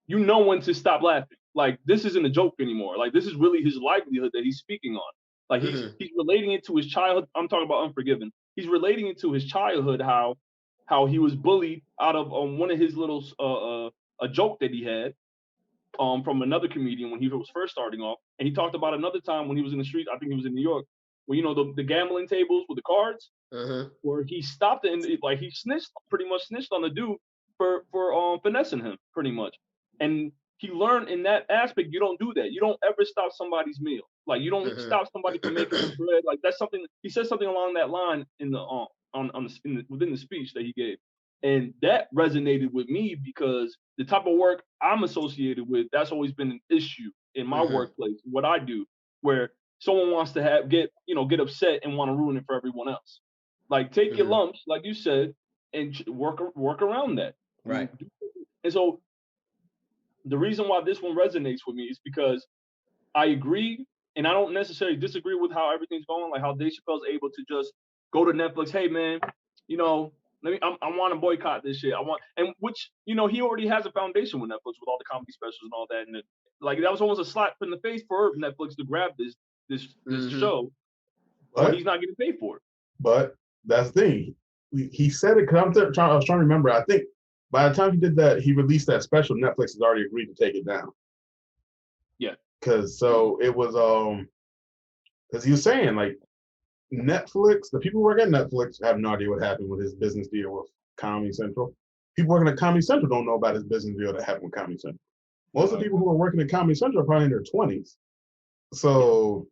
you know when to stop laughing. Like this isn't a joke anymore. Like this is really his livelihood that he's speaking on. Like he's relating it to his childhood. I'm talking about Unforgiven. He's relating it to his childhood, how he was bullied out of one of his little a joke that he had from another comedian when he was first starting off. And he talked about another time when he was in the streets, I think he was in New York, where, you know, the gambling tables with the cards, where he stopped it and he pretty much snitched on the dude for finessing him pretty much. And he learned in that aspect, you don't do that. You don't ever stop somebody's meal. Like you don't stop somebody from making the bread. Like that's something, he said something along that line in the within the speech that he gave. And that resonated with me because the type of work I'm associated with, that's always been an issue in my workplace, what I do, where someone wants to get upset and want to ruin it for everyone else. Like take your lumps, like you said, and work around that. Right. And so the reason why this one resonates with me is because I agree, and I don't necessarily disagree with how everything's going, like how Dave Chappelle's able to just go to Netflix, hey man, you know, I want to boycott this shit. And which, you know, he already has a foundation with Netflix with all the comedy specials and all that. And that was almost a slap in the face for Netflix to grab this show, but he's not getting paid for it. But that's the thing. He said it because I was trying to remember. I think by the time he did that, he released that special. Netflix has already agreed to take it down. Yeah. Because it was because he was saying like Netflix, the people who work at Netflix have no idea what happened with his business deal with Comedy Central. People working at Comedy Central don't know about his business deal that happened with Comedy Central. Most of the people who are working at Comedy Central are probably in their 20s. So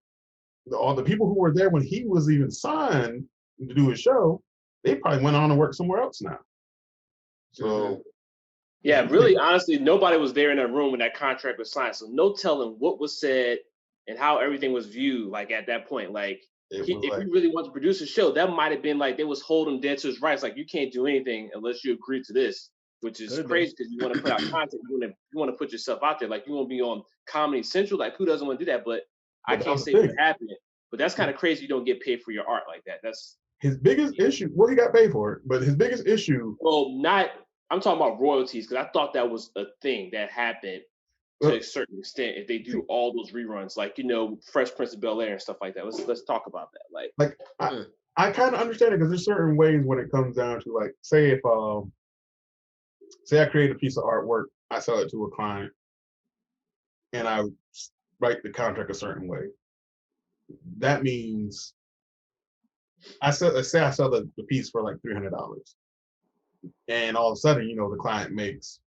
all the people who were there when he was even signed to do his show, they probably went on to work somewhere else now. So yeah, really, honestly, nobody was there in that room when that contract was signed. So no telling what was said and how everything was viewed. Like at that point, like if you really want to produce a show, that might have been like they was holding dead to his rights. Like you can't do anything unless you agree to this, which is crazy because you want to put out content. You want to put yourself out there. Like you want to be on Comedy Central. Like who doesn't want to do that? But I can't say what happened. But that's kind of crazy. You don't get paid for your art like that. That's his biggest issue. Well, he got paid for it, but his biggest issue. Well, I'm talking about royalties because I thought that was a thing that happened to a certain extent if they do all those reruns, like, you know, Fresh Prince of Bel-Air and stuff like that. Let's talk about that. Like I kind of understand it because there's certain ways when it comes down to like, say if say I create a piece of artwork, I sell it to a client, and I write the contract a certain way. That means I sell the piece for like $300. And all of a sudden, you know, the client makes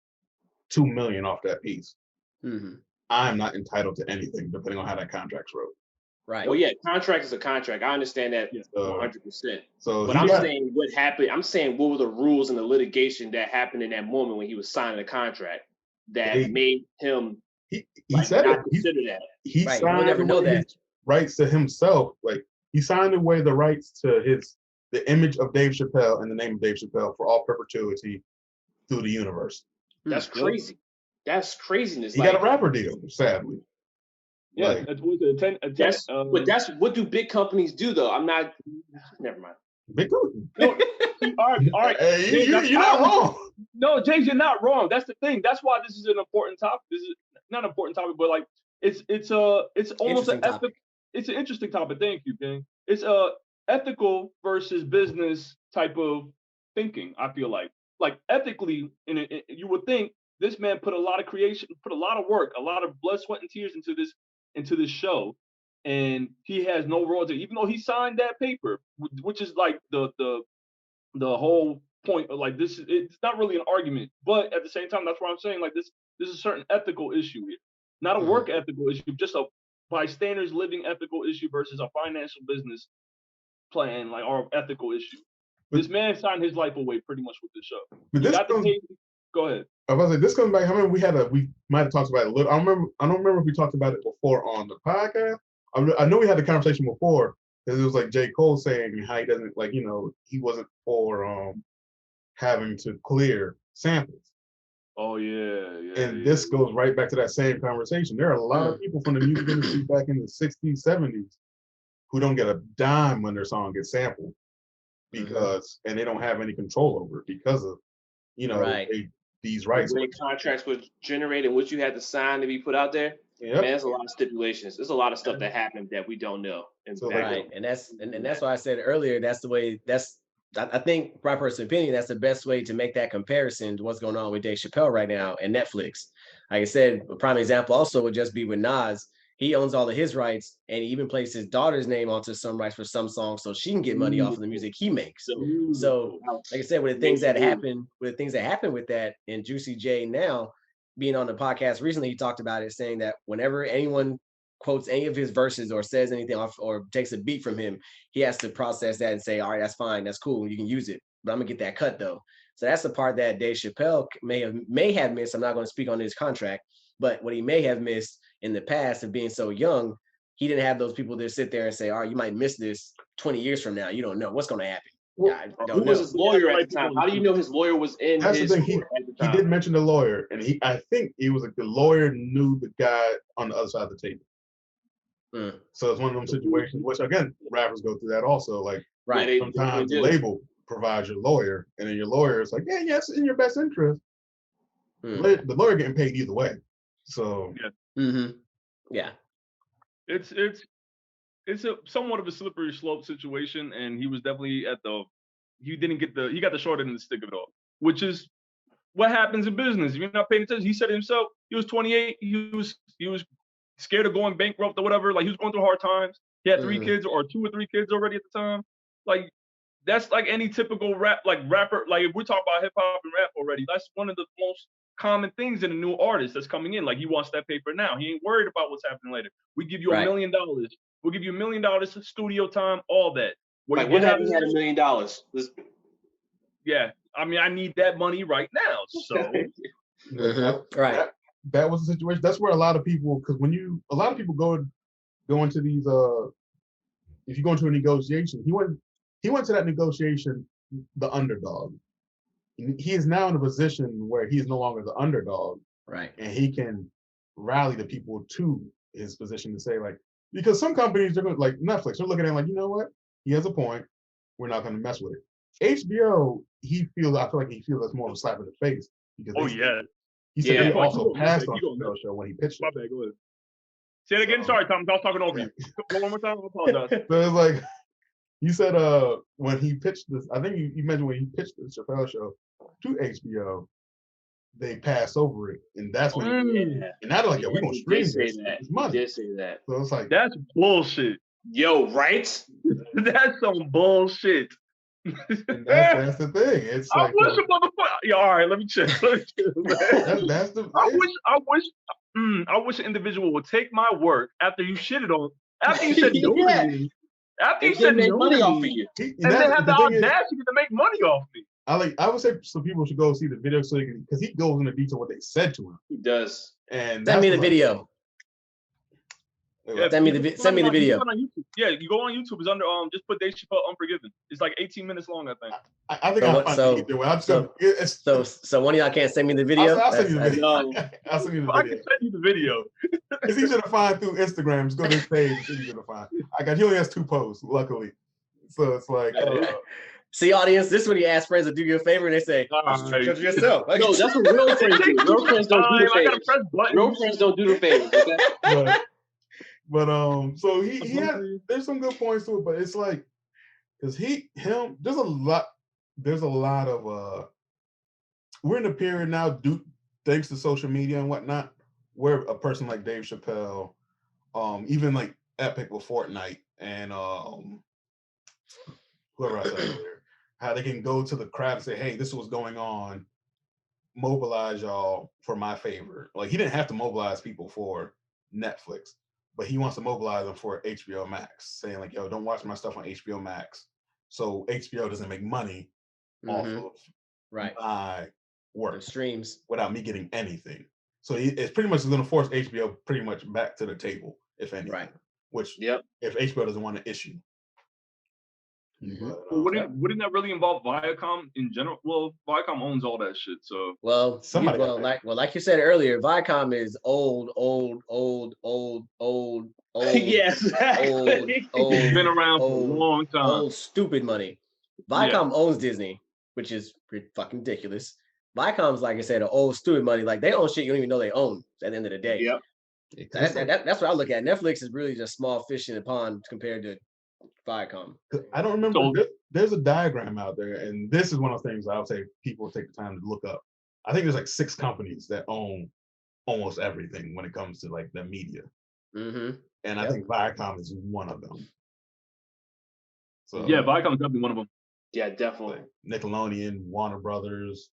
$2 million off that piece. I'm not entitled to anything depending on how that contract's wrote. Right. Well, yeah, contract is a contract. I understand that 100%. So, but I'm saying what happened. I'm saying what were the rules and the litigation that happened in that moment when he was signing the contract that made him he like, said not it. consider that. He Right, signed we'll never know away that. his rights to himself. Like he signed away the rights to the image of Dave Chappelle and the name of Dave Chappelle for all perpetuity through the universe. That's crazy. That's craziness. He like, got a rapper deal, sadly. Yeah, Like, that's what the but that's what do big companies do though? I'm not. Never mind. big cool. no, all right. Hey, James, you're not wrong. No, James, you're not wrong. That's the thing. That's why this is an important topic. This is not an important topic, but like it's almost an ethical. It's an interesting topic. Thank you, King. It's a ethical versus business type of thinking. I feel like ethically, you would think this man put a lot of creation, put a lot of work, a lot of blood, sweat, and tears into this show, and he has no royalty, even though he signed that paper, which is like the whole point of like this. It's not really an argument, but at the same time, that's what I'm saying. Like this is a certain ethical issue here, not a work ethical issue, just a bystanders living ethical issue versus a financial business plan, like, or ethical issue. This man signed his life away pretty much with the show. But this Go ahead. I was like, this comes back. I remember we might have talked about it a little. I don't remember if we talked about it before on the podcast. I know we had the conversation before because it was like J. Cole saying how he doesn't like, he wasn't for having to clear samples. Oh yeah. And this goes right back to that same conversation. There are a lot of people from the music industry back in the 60s, 70s who don't get a dime when their song gets sampled because and they don't have any control over it because of these rights. The way contracts were generated, what you had to sign to be put out there. Yep. Man, there's a lot of stipulations. There's a lot of stuff that happened that we don't know. Right, and that's why I said earlier. That's the way. I think, my personal opinion, that's the best way to make that comparison to what's going on with Dave Chappelle right now and Netflix. Like I said, a prime example also would just be with Nas. He owns all of his rights, and he even placed his daughter's name onto some rights for some songs, so she can get money off of the music he makes. So, like I said, with the things that happen with that, and Juicy J now being on the podcast recently, he talked about it, saying that whenever anyone quotes any of his verses or says anything off or takes a beat from him, he has to process that and say, all right, that's fine, that's cool, you can use it, but I'm gonna get that cut though. So that's the part that Dave Chappelle may have missed. I'm not going to speak on his contract, but what he may have missed in the past of being so young, he didn't have those people that sit there and say, all right, you might miss this 20 years from now. You don't know what's going to happen. Well, I don't know. Who was his lawyer at the time? How do you know his lawyer was in That's his the thing. He did mention the lawyer, and I think he was like the lawyer knew the guy on the other side of the table. So it's one of them situations, which again, rappers go through that also. Like, sometimes the label provides your lawyer, and then your lawyer is like, yes, in your best interest. The lawyer getting paid either way. So yeah, it's a somewhat of a slippery slope situation, and he was definitely he got the short end of the stick of it all, which is what happens in business. If you're not paying attention, he said it himself. He was 28. He was scared of going bankrupt or whatever. Like, he was going through hard times. He had 3 kids or 2 or 3 kids already at the time. Like, that's like any typical rapper. Like, if we're talking about hip hop and rap already, that's one of the most common things in a new artist that's coming in. Like, he wants that paper now. He ain't worried about what's happening later. We give you $1 million. We'll give you $1 million studio time, all that. What have you had $1 million? Yeah, I mean, I need that money right now. So right. That was the situation. That's where a lot of people, because a lot of people go into these. If you go into a negotiation, he went to that negotiation the underdog. He is now in a position where he is no longer the underdog, right? And he can rally the people to his position to say, like, because some companies, they're going, like Netflix, they're looking at it like, you know what, he has a point, we're not going to mess with it. HBO, I feel like he feels that's more of a slap in the face because he said he also passed on the show when he pitched it. My bad, go ahead. Say it again. Sorry, Tom. I was talking over you. One more time. I apologize. So it's like, you said when he pitched this, I think you mentioned when he pitched the Chappelle show to HBO, they passed over it, and that's when and now they're like, we're gonna stream this. It's money. He did say that. So it's like, that's bullshit. Yo, right? That's some bullshit. And that's the thing. It's like, I wish a motherfucker. Yeah, all right, let me chill. That's the. I wish an individual would take my work after you shitted on. After you said no to me. After you said no money off of you. you. And then have the audacity to make money off me. I would say some people should go see the video so because he goes into detail what they said to him. He does. And send me the video. Yeah, Send me the video. On YouTube. Yeah, you go on YouTube. It's under just put Dave Chappelle Unforgiven. It's like 18 minutes long, I think. I think I'll find it either way. So one of y'all can't send me the video. I'll send you the video. No. I'll send you the video. I can send you the video. It's easier to find through Instagram. Just go to his page. It's easier to find. He only has 2 posts, luckily. So it's like. See, audience, this is when you ask friends to do you a favor and they say, judge yourself. No, that's what real friends do. Real friends don't do the favors. Real friends don't do the favors. Okay? But so he has, there's some good points to it, but it's like, because there's a lot of we're in a period now, thanks to social media and whatnot, where a person like Dave Chappelle, even like Epic with Fortnite and whoever I said earlier, how they can go to the crowd and say, hey, this is what's going on, mobilize y'all for my favor. Like, he didn't have to mobilize people for Netflix, but he wants to mobilize them for HBO Max, saying like, yo, don't watch my stuff on HBO Max. So HBO doesn't make money off of my work, the streams, without me getting anything. So it's pretty much going to force HBO pretty much back to the table, if anything. Right. Which, if HBO doesn't want to issue. But, wouldn't that really involve Viacom in general? Well, Viacom owns all that shit, so. Well, like you said earlier, Viacom is old. Yes, exactly. Old. Been around for a long time. Old stupid money. Viacom owns Disney, which is pretty fucking ridiculous. Viacom's, like I said, an old stupid money. Like, they own shit you don't even know they own at the end of the day. Yep. That's what I look at. Netflix is really just small fish in the pond compared to Viacom. I don't remember. There's a diagram out there, and this is one of the things I would say people take the time to look up. I think there's like 6 companies that own almost everything when it comes to like the media. And I think Viacom is one of them. So yeah, Viacom is definitely one of them. Yeah, definitely. Like Nickelodeon, Warner Brothers,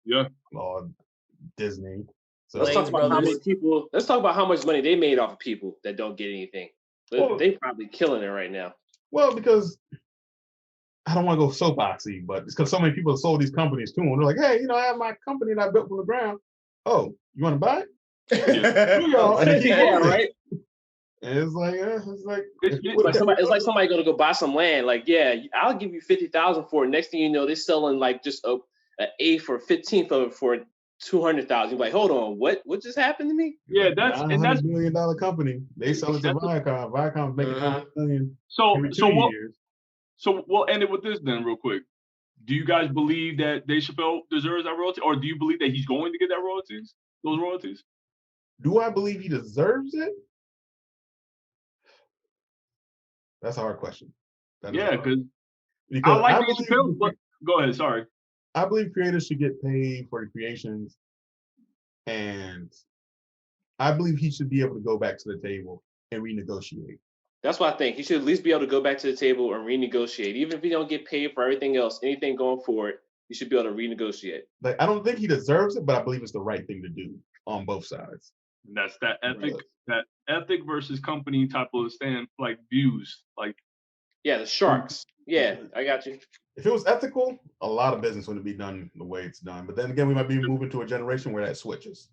Disney. So let's talk about how much money they made off of people that don't get anything. They probably killing it right now. Well, because I don't want to go soapboxy, but it's because so many people have sold these companies to them. They're like, hey, I have my company that I built from the ground. Oh, you want to buy it? Yeah, right. And it's like it's like somebody gonna go buy some land. Like, yeah, I'll give you 50,000 for it. Next thing you know, they're selling like just an eighth or 15th of it for 200,000. You're like, hold on, what just happened to me? Yeah, that's $100 million company. They sell it to Viacom. Viacom's making $100 million. So we'll end it with this then, real quick. Do you guys believe that Dave Chappelle deserves that royalty, or do you believe that he's going to get those royalties? Do I believe he deserves it? That's a hard question. Yeah, because I like Dave Chappelle, but go ahead, sorry. I believe creators should get paid for the creations, and I believe he should be able to go back to the table and renegotiate. That's what I think. He should at least be able to go back to the table and renegotiate. Even if he don't get paid for everything else, anything going forward, he should be able to renegotiate. Like, I don't think he deserves it, but I believe it's the right thing to do on both sides. And that's that ethic versus company type of views. Like, yeah, the sharks. Yeah, I got you. If it was ethical, a lot of business wouldn't be done the way it's done. But then again, we might be moving to a generation where that switches.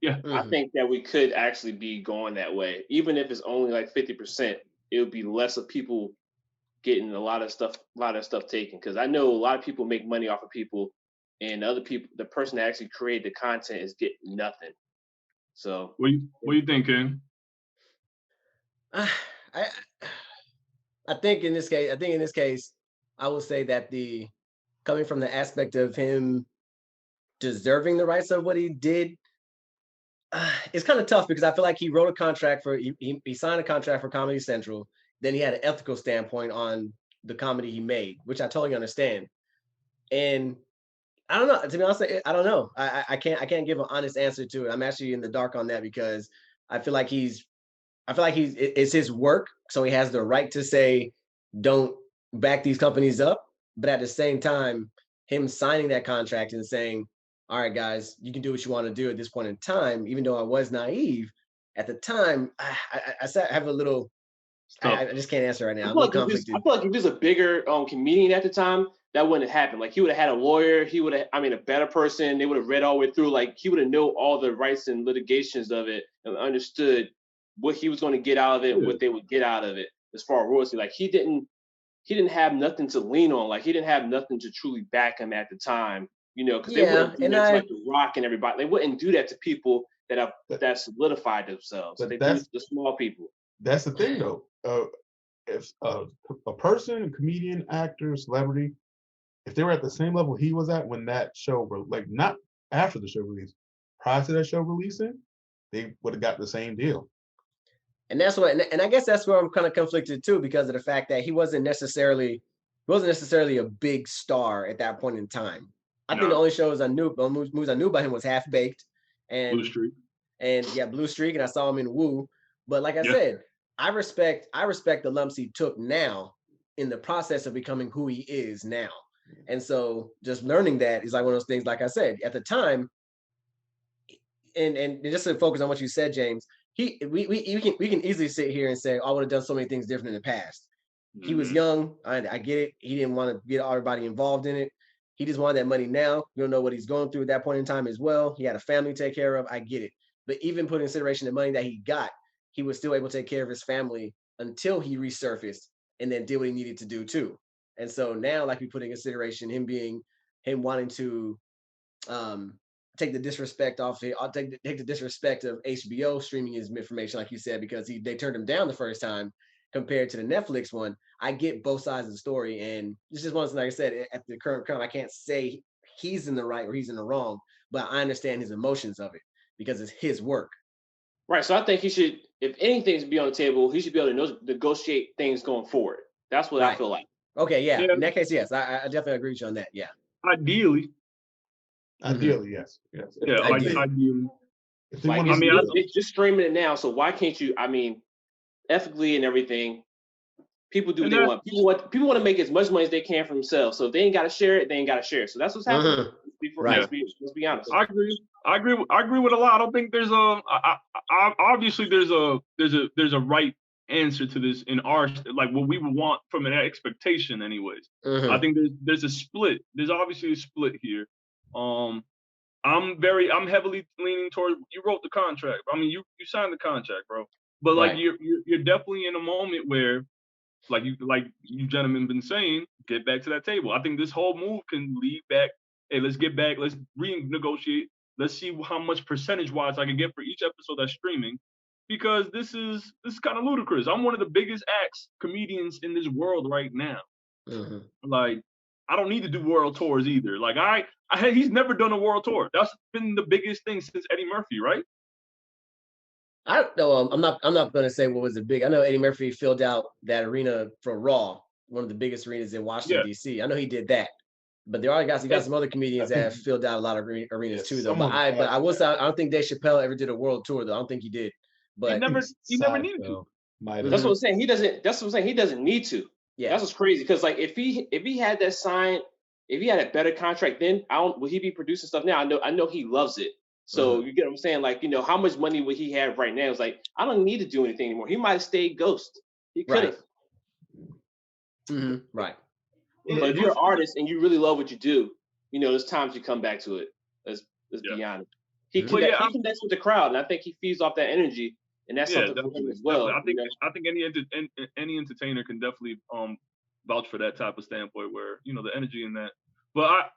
Yeah, I think that we could actually be going that way. Even if it's only like 50%, it would be less of people getting a lot of stuff taken. Because I know a lot of people make money off of people, and other people, the person that actually created the content is getting nothing. So, what do you think, Ken? I think in this case, I will say that coming from the aspect of him deserving the rights of what he did, it's kind of tough because I feel like he wrote a contract he signed a contract for Comedy Central. Then he had an ethical standpoint on the comedy he made, which I totally understand. And I don't know. To be honest, I don't know. I can't give an honest answer to it. I'm actually in the dark on that because I feel like it's his work, so he has the right to say, don't back these companies up. But at the same time, him signing that contract and saying, all right, guys, you can do what you want to do at this point in time, even though I was naive at the time, I have a little, I just can't answer right now. I feel like if there's a bigger comedian at the time that wouldn't have happened. Like he would have had a lawyer, a better person. They would have read all the way through. Like he would have known all the rights and litigations of it and understood what he was going to get out of it, and what they would get out of it as far as royalty. Like he didn't have nothing to lean on. Like he didn't have nothing to truly back him at the time, because they wouldn't do that to like The Rock and everybody. They wouldn't do that to people that solidified themselves. They do it to the small people. That's the thing, though. If a person, a comedian, actor, celebrity, if they were at the same level he was at when that show, like not after the show released, prior to that show releasing, they would have got the same deal. And that's what, and I guess that's where I'm kind of conflicted too, because of the fact that he wasn't necessarily a big star at that point in time. I think the only movies I knew about him was Half Baked and Blue Streak. And Blue Streak, and I saw him in Woo. But like I said, I respect the lumps he took now in the process of becoming who he is now. And so just learning that is like one of those things, like I said, at the time, and just to focus on what you said, James, we can easily sit here and say, I would have done so many things different in the past. He was young. I get it. He didn't want to get everybody involved in it. He just wanted that money now. You don't know what he's going through at that point in time as well. He had a family to take care of. I get it. But even putting in consideration the money that he got, he was still able to take care of his family until he resurfaced and then did what he needed to do too. And so now, like we put in consideration him wanting to take the disrespect off it. I'll take the disrespect of HBO streaming his information, like you said, because they turned him down the first time compared to the Netflix one. I get both sides of the story, and it's just one thing. Like I said, at the current time, I can't say he's in the right or he's in the wrong, but I understand his emotions of it because it's his work. Right. So I think he should, if anything's be on the table, he should be able to negotiate things going forward. That's what I feel like. Okay, yeah. In that case, yes, I definitely agree with you on that. Yeah. Ideally, yes. Yeah, ideally. It's just streaming it now. So why can't you? I mean, ethically and everything, people do what they want. People want to make as much money as they can for themselves. So if they ain't got to share it, they ain't got to share it. So that's what's happening. Let's be honest. I agree with a lot. I don't think there's obviously there's a right answer to this in our, like what we would want from an expectation anyways. I think there's a split. There's obviously a split here. I'm heavily leaning toward, you wrote the contract. I mean, you signed the contract, bro. But like you're definitely in a moment where, like you gentlemen been saying, get back to that table. I think this whole move can lead back. Hey, let's get back. Let's renegotiate. Let's see how much percentage-wise I can get for each episode that's streaming, because this is kind of ludicrous. I'm one of the biggest comedians in this world right now. Like, I don't need to do world tours either. Like he's never done a world tour. That's been the biggest thing since Eddie Murphy, right? I don't know. I'm not going to say what was the big. I know Eddie Murphy filled out that arena for Raw, one of the biggest arenas in Washington D.C. I know he did that, but you got some other comedians that have filled out a lot of arenas too, though. But I will say I don't think Dave Chappelle ever did a world tour, though. I don't think he did. But he never needed to. That's what I'm saying. He doesn't. That's what I'm saying. He doesn't need to. Yeah, that's what's crazy. Because like if he had that signed, if he had a better contract, then would he be producing stuff now? I know he loves it. So you get what I'm saying? Like, how much money would he have right now? It's like, I don't need to do anything anymore. He might have stayed Ghost. He could have. Right. But if you're an artist and you really love what you do, there's times you come back to it. Let's be honest. He connects with the crowd, and I think he feeds off that energy, and that's something for him as well. I think any entertainer can definitely vouch for that type of standpoint where the energy in that. But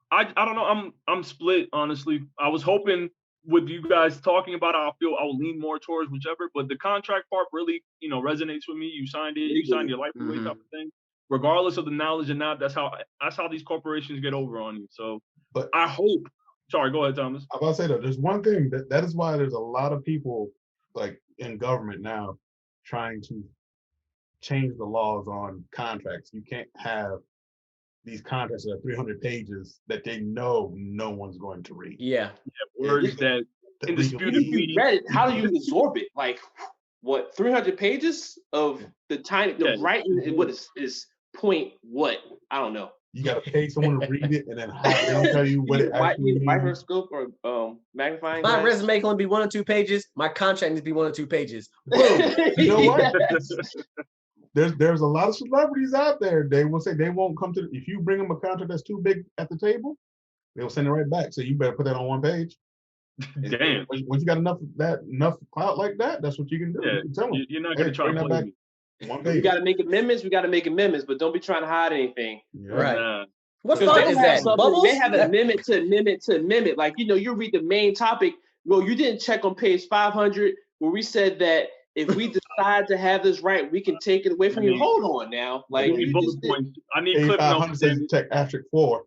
I don't know. I'm split, honestly. I was hoping with you guys talking about how I feel, I will lean more towards whichever. But the contract part really, resonates with me. You signed it. You signed your life away type of thing. Regardless of the knowledge or not, that's how these corporations get over on you. So, but I hope. Sorry, go ahead, Thomas. I'm about to say though, there's one thing that is why there's a lot of people like in government now trying to change the laws on contracts. You can't have these contracts that are 300 pages that they know no one's going to read. Yeah. Words that indisputed. If you read it, how do you absorb it? Like, what, 300 pages of the writing? What is point? What? I don't know. You got to pay someone to read it, and then they'll tell you what it actually means. Microscope or magnifying glass? My resume can only be 1 or 2 pages. My contract needs to be 1 or 2 pages. Boom. You know what? there's a lot of celebrities out there. They will say they won't come to if you bring them a contract that's too big at the table, they'll send it right back. So you better put that on one page. Damn. Once you got enough clout like that, that's what you can do. Yeah. You can tell them, You're not gonna try to play me. One page. We got to make amendments. We got to make amendments, but don't be trying to hide anything. Yeah. Right. Nah. What font is that? Bubbles? They have amendment to amendment to amendment. Like, you read the main topic. Well, you didn't check on page 500 where we said that if we decide to have this right, we can take it away from you. Hold on now. Like, I need bullet points. I need clip 500 notes. says check asterisk 4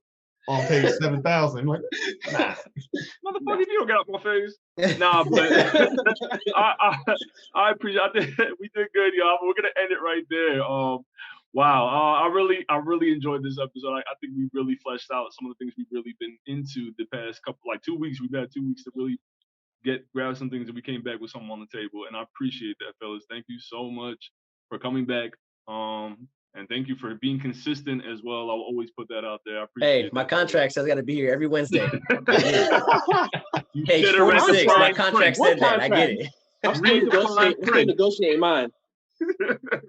on page 7,000. Like, Nah. Motherfucker, you don't get up my face. Nah, but I appreciate. I think we did good, y'all. We're gonna end it right there. Wow. I really enjoyed this episode. I think we really fleshed out some of the things we've really been into the past couple, like 2 weeks. We've had 2 weeks to really grab some things, and we came back with something on the table. And I appreciate that, fellas. Thank you so much for coming back. And thank you for being consistent as well. I'll always put that out there. I appreciate Hey, my contract says I got to be here every Wednesday. You Page should have read 46, the my fine contract print. said that. I get it. I'm still negotiating mine.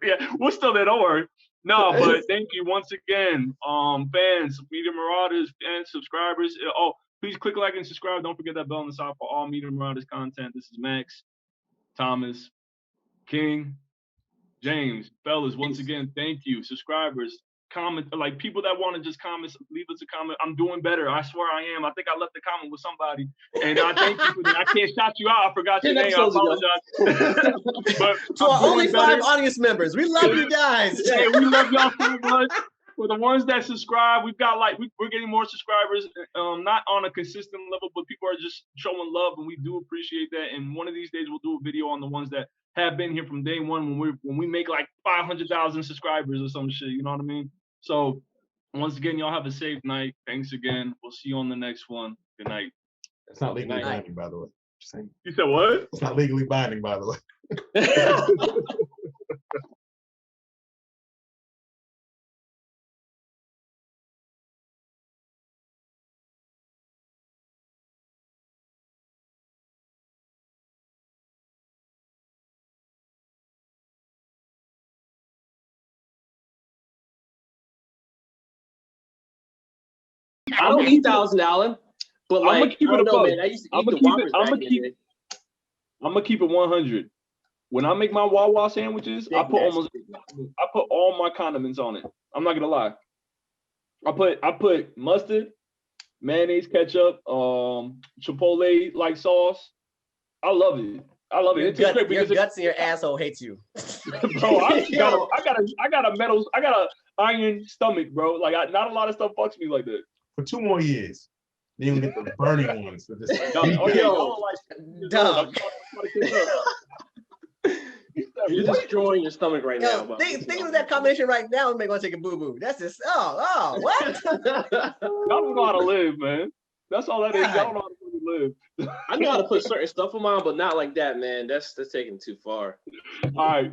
Yeah, we're still there. Don't worry. No, but thank you once again, fans, Media Marauders, fans, subscribers. Oh, please click like and subscribe. Don't forget that bell on the side for all Media Marauders content. This is Max, Thomas, King, James, fellas. Once again, thank you, subscribers. Comment, like people that want to just comment, leave us a comment. I'm doing better. I swear I am. I think I left a comment with somebody, and I thank you for that. I can't shout you out. I forgot your name. I apologize. But to our only 5 audience members, we love you guys. Hey, we love y'all so much. For the ones that subscribe, we've got we're getting more subscribers. Not on a consistent level, but people are just showing love, and we do appreciate that. And one of these days, we'll do a video on the ones that have been here from day one when we make like 500,000 subscribers or some shit. You know what I mean? So once again, y'all have a safe night. Thanks again. We'll see you on the next one. Good night. it's not legally binding, by the way. Just saying. You said what? It's not legally binding, by the way. I don't eat Thousand Island, but like, I'm gonna keep I it don't know, above. man. I used to I'm eat the gonna keep Whoppers it. I'm back gonna in keep. the day. I'm gonna keep it 100. When I make my Wawa sandwiches, I put all my condiments on it. I'm not gonna lie. I put mustard, mayonnaise, ketchup, chipotle like sauce. I love it. I love it. Your guts and your asshole hates you. Bro, I got a iron stomach, bro. Like not a lot of stuff fucks me like that. For 2 more years, then you get the burning ones. For this Dog. You're destroying your stomach right now. Bro. Think of that combination right now and make one take a boo-boo. That's just, what? Y'all don't know how to live, man. That's all that is. Y'all don't know how to live. I know how to put certain stuff on mine, but not like that, man. That's taking too far. All right.